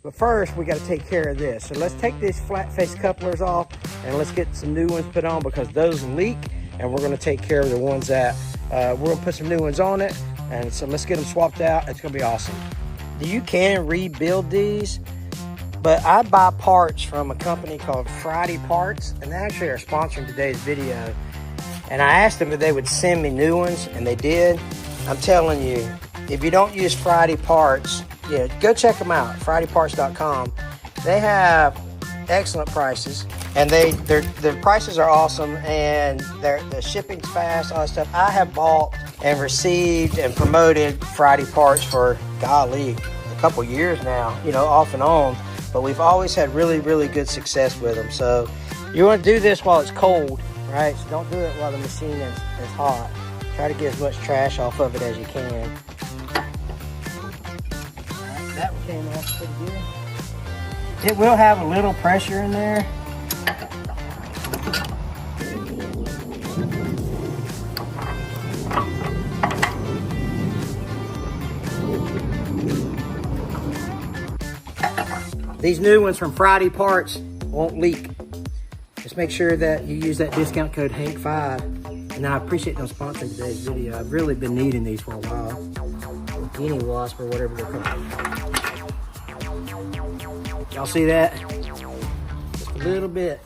But first, we got to take care of this. So let's take these flat face couplers off and let's get some new ones put on because those leak, and we're going to take care of the ones that we're going to put some new ones on it. And so let's get them swapped out. It's going to be awesome. You can rebuild these, but I buy parts from a company called FridayParts, and they actually are sponsoring today's video. And I asked them if they would send me new ones, and they did. I'm telling you, if you don't use FridayParts, yeah, go check them out, FridayParts.com. They have excellent prices, and their prices are awesome, and the shipping's fast, all that stuff. I have bought and received and promoted FridayParts for, golly, a couple years now, you know, off and on. But we've always had really, really good success with them. So you want to do this while it's cold, right? So don't do it while the machine is hot. Try to get as much trash off of it as you can. Right, that one came off pretty good. It will have a little pressure in there. These new ones from FridayParts won't leak. Just make sure that you use that discount code HANK5. And I appreciate them sponsoring today's video. I've really been needing these for a while. Guinea wasp or whatever they're called. Y'all see that? Just a little bit.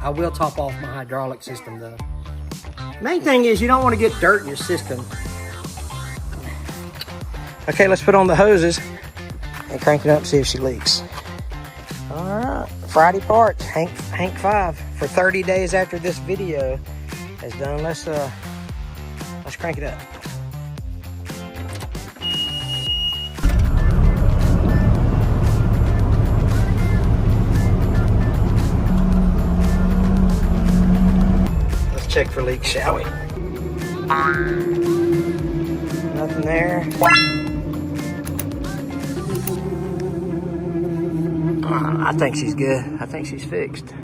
I will top off my hydraulic system though. Main thing is you don't want to get dirt in your system. Okay, let's put on the hoses and crank it up and see if she leaks. All right, FridayParts, Hank 5 for 30 days after this video is done. Let's crank it up. Let's check for leaks, shall we? Nothing there. I think she's good. I think she's fixed.